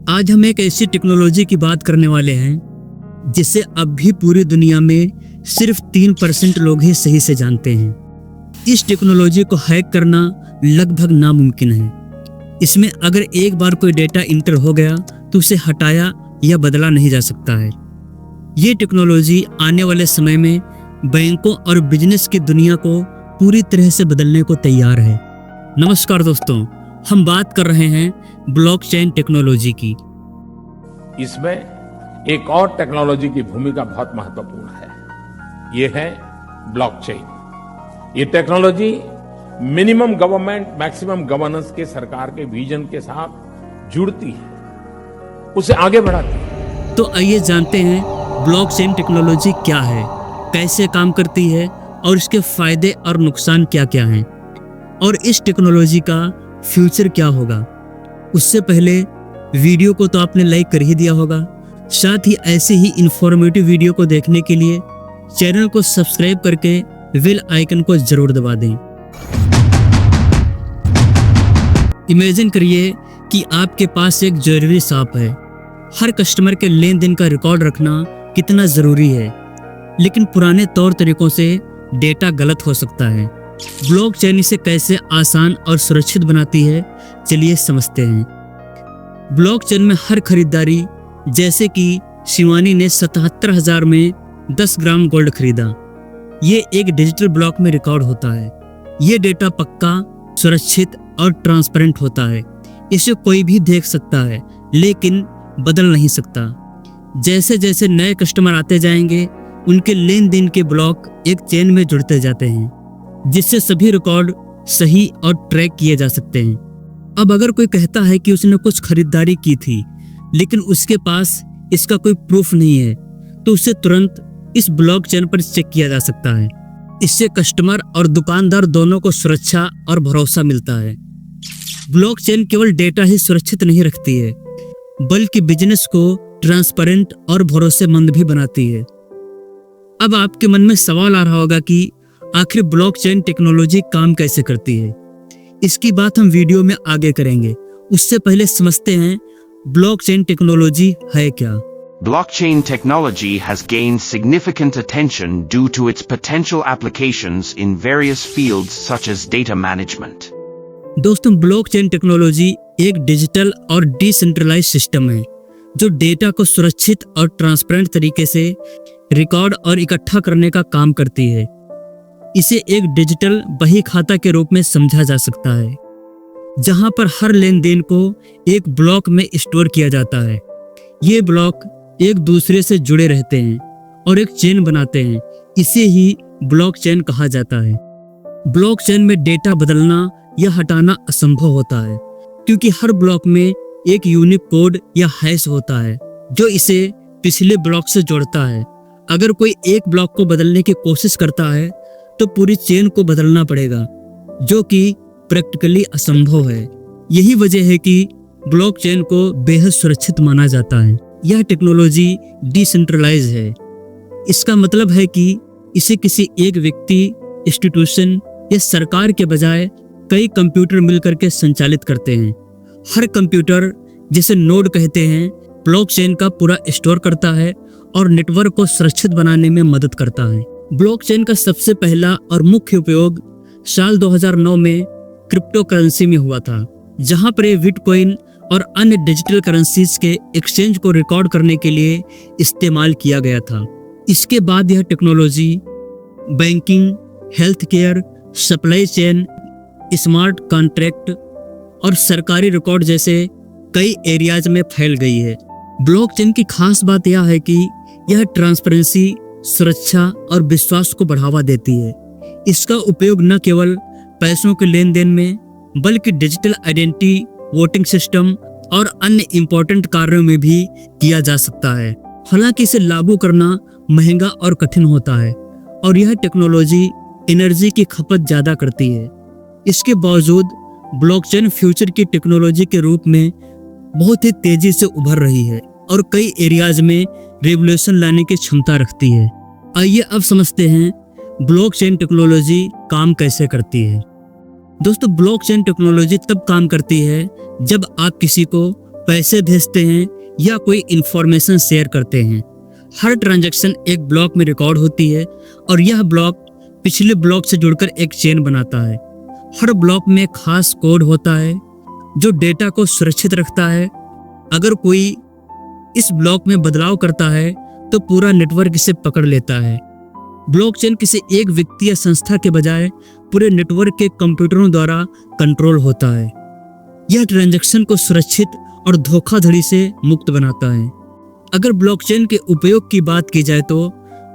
आज हम एक ऐसी टेक्नोलॉजी की बात करने वाले हैं जिसे अब भी पूरी दुनिया में सिर्फ 3% लोग ही सही से जानते हैं। इस टेक्नोलॉजी को हैक करना लगभग नामुमकिन है। इसमें अगर एक बार कोई डेटा इंटर हो गया तो उसे हटाया या बदला नहीं जा सकता है। ये टेक्नोलॉजी आने वाले समय में बैंकों और बिजनेस की दुनिया को पूरी तरह से बदलने को तैयार है। नमस्कार दोस्तों, हम बात कर रहे हैं ब्लॉकचेन टेक्नोलॉजी की। इसमें एक और टेक्नोलॉजी की भूमिका बहुत महत्वपूर्ण है। ये है ब्लॉकचेन। ये technology minimum government maximum governance के सरकार के विजन के साथ जुड़ती है, उसे आगे बढ़ाती है। तो आइए जानते हैं ब्लॉकचेन टेक्नोलॉजी क्या है, कैसे काम करती है और इसके फायदे और नुकसान क्या क्या हैं, और इस टेक्नोलॉजी का फ्यूचर क्या होगा। उससे पहले वीडियो को तो आपने लाइक कर ही दिया होगा, साथ ही ऐसे ही इंफॉर्मेटिव वीडियो को देखने के लिए चैनल को सब्सक्राइब करके बेल आइकन को जरूर दबा दें। इमेजिन करिए कि आपके पास एक ज्वेलरी शॉप है। हर कस्टमर के लेन देन का रिकॉर्ड रखना कितना जरूरी है, लेकिन पुराने तौर तरीकों से डेटा गलत हो सकता है। ब्लॉकचेन इसे कैसे आसान और सुरक्षित बनाती है, चलिए समझते हैं। ब्लॉकचेन में हर खरीदारी, जैसे कि शिवानी ने 77,000 में 10 ग्राम गोल्ड खरीदा, ये एक डिजिटल ब्लॉक में रिकॉर्ड होता है। ये डेटा पक्का, सुरक्षित और ट्रांसपेरेंट होता है। इसे कोई भी देख सकता है लेकिन बदल नहीं सकता। जैसे जैसे नए कस्टमर आते जाएंगे, उनके लेन देन के ब्लॉक एक चेन में जुड़ते जाते हैं, जिससे सभी रिकॉर्ड सही और ट्रैक किए जा सकते हैं। अब अगर कोई कहता है कि उसने कुछ खरीदारी की थी लेकिन उसके पास इसका कोई प्रूफ नहीं है, तो उसे तुरंत इस ब्लॉकचेन पर चेक किया जा सकता है। इससे कस्टमर और दुकानदार दोनों को सुरक्षा और भरोसा मिलता है। ब्लॉकचेन केवल डेटा ही सुरक्षित नहीं रखती है, बल्कि बिजनेस को ट्रांसपेरेंट और भरोसेमंद भी बनाती है। अब आपके मन में सवाल आ रहा होगा कि आखिर ब्लॉकचेन टेक्नोलॉजी काम कैसे करती है। इसकी बात हम वीडियो में आगे करेंगे। उससे पहले समझते हैं ब्लॉकचेन टेक्नोलॉजी है क्या। Blockchain technology has gained significant attention due to its potential applications in various fields such as data management. दोस्तों, ब्लॉकचेन टेक्नोलॉजी एक डिजिटल और डिसेंट्रलाइज्ड सिस्टम है जो डेटा को सुरक्षित और ट्रांसपेरेंट तरीके से रिकॉर्ड और इकट्ठा करने का काम करती है। इसे एक डिजिटल बही खाता के रूप में समझा जा सकता है, जहां पर हर लेन देन को एक ब्लॉक में स्टोर किया जाता है। ये ब्लॉक एक दूसरे से जुड़े रहते हैं और एक चेन बनाते हैं। इसे ही ब्लॉकचेन कहा जाता है। ब्लॉकचेन में डेटा बदलना या हटाना असंभव होता है, क्योंकि हर ब्लॉक में एक यूनिक कोड या हैश होता है जो इसे पिछले ब्लॉक से जोड़ता है। अगर कोई एक ब्लॉक को बदलने की कोशिश करता है तो पूरी चेन को बदलना पड़ेगा, जो कि प्रैक्टिकली असंभव है। यही वजह है कि ब्लॉकचेन को बेहद सुरक्षित माना जाता है। यह टेक्नोलॉजी डिसेंट्रलाइज है। इसका मतलब है कि इसे किसी एक व्यक्ति, इंस्टीट्यूशन या सरकार के बजाय कई कंप्यूटर मिलकर के संचालित करते हैं। हर कंप्यूटर, जिसे नोड कहते हैं, ब्लॉकचेन का पूरा स्टोर करता है और नेटवर्क को सुरक्षित बनाने में मदद करता है। ब्लॉकचेन का सबसे पहला और मुख्य उपयोग साल 2009 में क्रिप्टो करेंसी में हुआ था, जहां पर ये बिटकॉइन और अन्य डिजिटल करेंसीज के एक्सचेंज को रिकॉर्ड करने के लिए इस्तेमाल किया गया था। इसके बाद यह technology banking, health care, supply chain, smart contract और सरकारी रिकॉर्ड जैसे कई एरियाज में फैल गई है। ब्लॉकचेन की खास बात यह है कि यह ट्रांसपेरेंसी, सुरक्षा और विश्वास को बढ़ावा देती है। इसका उपयोग न केवल पैसों के लेन देन में, बल्कि डिजिटल आइडेंटिटी, वोटिंग सिस्टम और अन्य इंपॉर्टेंट कार्यों में भी किया जा सकता है। हालांकि इसे लागू करना महंगा और कठिन होता है, और यह टेक्नोलॉजी एनर्जी की खपत ज्यादा करती है। इसके बावजूद ब्लॉकचेन फ्यूचर की टेक्नोलॉजी के रूप में बहुत ही तेजी से उभर रही है और कई एरियाज में रेवोल्यूशन लाने की क्षमता रखती है। आइए अब समझते हैं ब्लॉकचेन टेक्नोलॉजी काम कैसे करती है। दोस्तों, ब्लॉकचेन टेक्नोलॉजी तब काम करती है जब आप किसी को पैसे भेजते हैं या कोई इंफॉर्मेशन शेयर करते हैं। हर ट्रांजैक्शन एक ब्लॉक में रिकॉर्ड होती है और यह ब्लॉक पिछले ब्लॉक से जुड़कर एक चेन बनाता है। हर ब्लॉक में खास कोड होता है जो डेटा को सुरक्षित रखता है। अगर कोई इस ब्लॉक में बदलाव करता है तो पूरा नेटवर्क इसे पकड़ लेता है। ब्लॉकचेन किसी एक व्यक्ति या संस्था के बजाय पूरे नेटवर्क के कंप्यूटरों द्वारा कंट्रोल होता है। यह ट्रांजैक्शन को सुरक्षित और धोखाधड़ी से मुक्त बनाता है। अगर ब्लॉकचेन के उपयोग की बात की जाए तो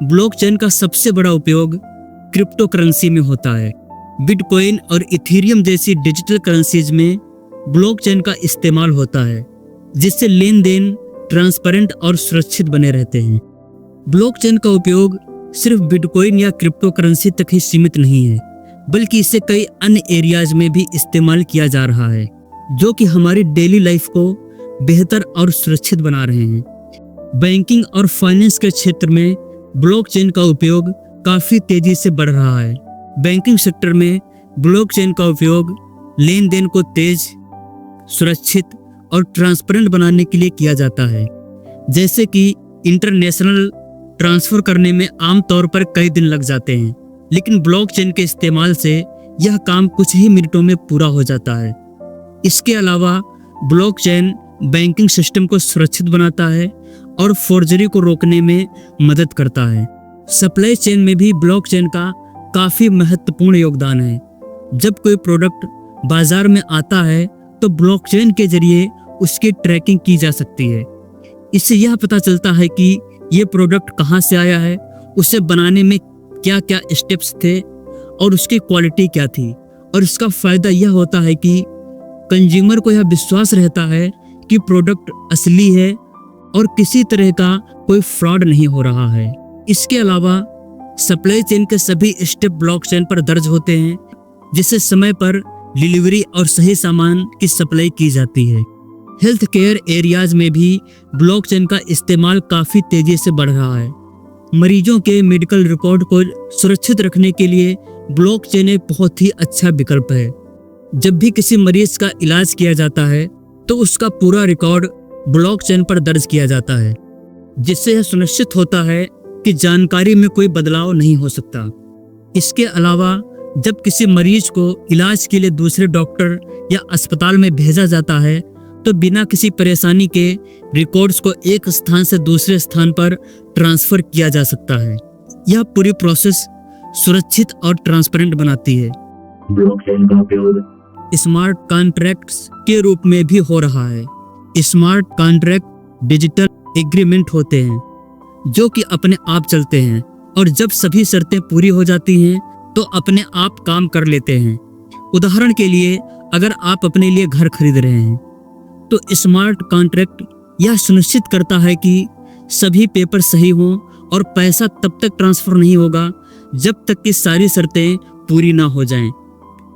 ब्लॉकचेन का सबसे बड़ा उपयोग क्रिप्टो करेंसी में होता है। बिटकॉइन और इथेरियम जैसी डिजिटल करेंसीज में ब्लॉकचेन का इस्तेमाल होता है, जिससे लेन देन ट्रांसपेरेंट और सुरक्षित बने रहते हैं। ब्लॉकचेन का उपयोग सिर्फ बिटकॉइन या क्रिप्टो करेंसी तक ही सीमित नहीं है, बल्कि इसे कई अन्य एरियाज में भी इस्तेमाल किया जा रहा है, जो कि हमारी डेली लाइफ को बेहतर और सुरक्षित बना रहे हैं। बैंकिंग और फाइनेंस के क्षेत्र में ब्लॉकचेन का उपयोग काफी तेजी से बढ़ रहा है। बैंकिंग सेक्टर में ब्लॉकचेन का उपयोग लेन देन को तेज, सुरक्षित और ट्रांसपेरेंट बनाने के लिए किया जाता है। जैसे कि इंटरनेशनल ट्रांसफर करने में आमतौर पर कई दिन लग जाते हैं, लेकिन ब्लॉकचेन के इस्तेमाल से यह काम कुछ ही मिनटों में पूरा हो जाता है। इसके अलावा ब्लॉकचेन बैंकिंग सिस्टम को सुरक्षित बनाता है और फोर्जरी को रोकने में मदद करता है। सप्लाई चेन में भी ब्लॉकचेन का काफी महत्वपूर्ण योगदान है। जब कोई प्रोडक्ट बाजार में आता है तो ब्लॉकचेन के जरिए उसकी ट्रैकिंग की जा सकती है। इससे यह पता चलता है कि ये प्रोडक्ट कहाँ से आया है, उसे बनाने में क्या क्या स्टेप्स थे और उसकी क्वालिटी क्या थी। और इसका फायदा यह होता है कि कंज्यूमर को यह विश्वास रहता है कि प्रोडक्ट असली है और किसी तरह का कोई फ्रॉड नहीं हो रहा है। इसके अलावा सप्लाई चेन के सभी स्टेप ब्लॉकचेन पर दर्ज होते हैं, जिससे समय पर डिलीवरी और सही सामान की सप्लाई की जाती है। हेल्थ केयर एरियाज में भी ब्लॉकचेन का इस्तेमाल काफी तेजी से बढ़ रहा है। मरीजों के मेडिकल रिकॉर्ड को सुरक्षित रखने के लिए ब्लॉकचेन एक बहुत ही अच्छा विकल्प है। जब भी किसी मरीज का इलाज किया जाता है तो उसका पूरा रिकॉर्ड ब्लॉकचेन पर दर्ज किया जाता है, जिससे यह सुनिश्चित होता है कि जानकारी में कोई बदलाव नहीं हो सकता। इसके अलावा जब किसी मरीज को इलाज के लिए दूसरे डॉक्टर या अस्पताल में भेजा जाता है तो बिना किसी परेशानी के रिकॉर्ड्स को एक स्थान से दूसरे स्थान पर ट्रांसफर किया जा सकता है। यह पूरी प्रोसेस सुरक्षित और ट्रांसपेरेंट बनाती है। ब्लॉकचेन का उपयोग स्मार्ट कॉन्ट्रैक्ट्स के रूप में भी हो रहा है। स्मार्ट कॉन्ट्रैक्ट डिजिटल एग्रीमेंट होते हैं जो कि अपने आप चलते हैं और जब सभी शर्तें पूरी हो जाती हैं तो अपने आप काम कर लेते हैं। उदाहरण के लिए अगर आप अपने लिए घर खरीद रहे हैं तो स्मार्ट कॉन्ट्रैक्ट यह सुनिश्चित करता है कि सभी पेपर सही हों और पैसा तब तक ट्रांसफर नहीं होगा जब तक कि सारी शर्तें पूरी ना हो जाएं।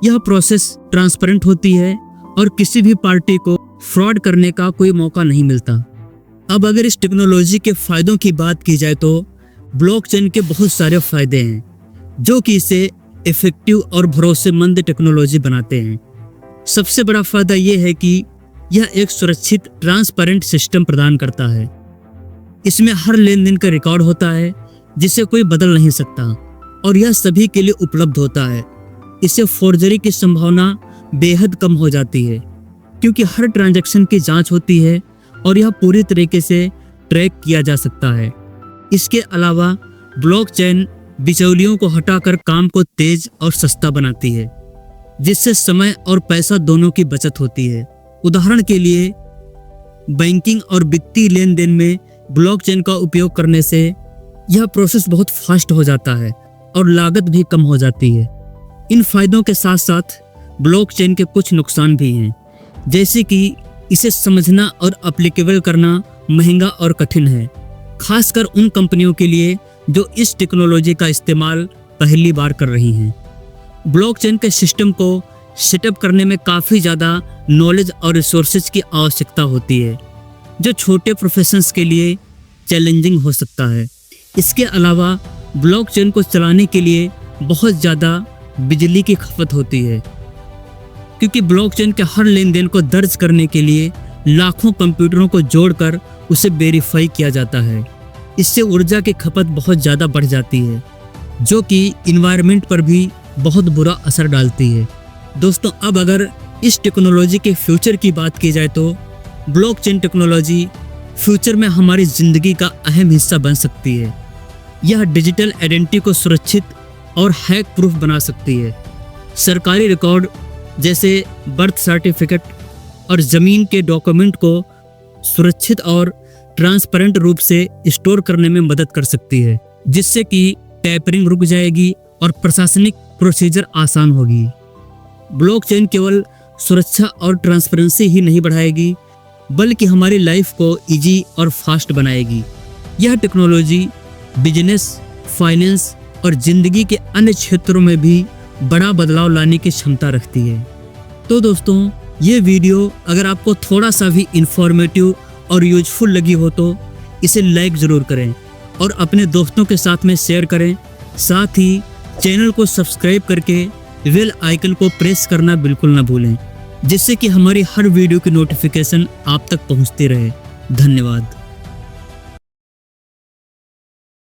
यह प्रोसेस ट्रांसपेरेंट होती है और किसी भी पार्टी को फ्रॉड करने का कोई मौका नहीं मिलता। अब अगर इस टेक्नोलॉजी के फायदों की बात की जाए तो ब्लॉकचेन के बहुत सारे फायदे हैं जो कि इसे इफेक्टिव और भरोसेमंद टेक्नोलॉजी बनाते हैं। सबसे बड़ा फायदा यह है कि यह एक सुरक्षित ट्रांसपेरेंट सिस्टम प्रदान करता है। इसमें हर लेन देन का रिकॉर्ड होता है जिसे कोई बदल नहीं सकता और यह सभी के लिए उपलब्ध होता है। इससे फोर्जरी की संभावना बेहद कम हो जाती है क्योंकि हर ट्रांजैक्शन की जांच होती है और यह पूरी तरीके से ट्रैक किया जा सकता है। इसके अलावा ब्लॉकचेन बिचौलियों को हटाकर काम को तेज और सस्ता बनाती है, जिससे समय और पैसा दोनों की बचत होती है। उदाहरण के लिए बैंकिंग और वित्तीय लेन देन में ब्लॉकचेन का उपयोग करने से यह प्रोसेस बहुत फास्ट हो जाता है और लागत भी कम हो जाती है। इन फायदों के साथ साथ ब्लॉकचेन के कुछ नुकसान भी हैं, जैसे कि इसे समझना और एप्लीकेबल करना महंगा और कठिन है, खासकर उन कंपनियों के लिए जो इस टेक्नोलॉजी का इस्तेमाल पहली बार कर रही हैं। ब्लॉकचेन के सिस्टम को सेटअप करने में काफ़ी ज़्यादा नॉलेज और रिसोर्सेज की आवश्यकता होती है, जो छोटे प्रोफेशंस के लिए चैलेंजिंग हो सकता है। इसके अलावा ब्लॉकचेन को चलाने के लिए बहुत ज़्यादा बिजली की खपत होती है, क्योंकि ब्लॉकचेन के हर लेन देन को दर्ज करने के लिए लाखों कंप्यूटरों को जोड़कर उसे वेरीफाई किया जाता है। इससे ऊर्जा की खपत बहुत ज़्यादा बढ़ जाती है, जो कि इन्वायरमेंट पर भी बहुत बुरा असर डालती है। दोस्तों, अब अगर इस टेक्नोलॉजी के फ्यूचर की बात की जाए तो ब्लॉकचेन टेक्नोलॉजी फ्यूचर में हमारी ज़िंदगी का अहम हिस्सा बन सकती है। यह डिजिटल आइडेंटिटी को सुरक्षित और हैक प्रूफ बना सकती है। सरकारी रिकॉर्ड जैसे बर्थ सर्टिफिकेट और ज़मीन के डॉक्यूमेंट को सुरक्षित और ट्रांसपेरेंट रूप से स्टोर करने में मदद कर सकती है, जिससे कि टैपरिंग रुक जाएगी और प्रशासनिक प्रोसीजर आसान होगी। ब्लॉकचेन केवल सुरक्षा और ट्रांसपेरेंसी ही नहीं बढ़ाएगी, बल्कि हमारी लाइफ को इजी और फास्ट बनाएगी। यह टेक्नोलॉजी बिजनेस, फाइनेंस और ज़िंदगी के अन्य क्षेत्रों में भी बड़ा बदलाव लाने की क्षमता रखती है। तो दोस्तों, ये वीडियो अगर आपको थोड़ा सा भी इंफॉर्मेटिव और यूजफुल लगी हो तो इसे लाइक ज़रूर करें और अपने दोस्तों के साथ में शेयर करें। साथ ही चैनल को सब्सक्राइब करके बेल आइकन को प्रेस करना बिल्कुल ना भूलें, जिससे कि हमारी हर वीडियो की नोटिफिकेशन आप तक पहुंचती रहे। धन्यवाद।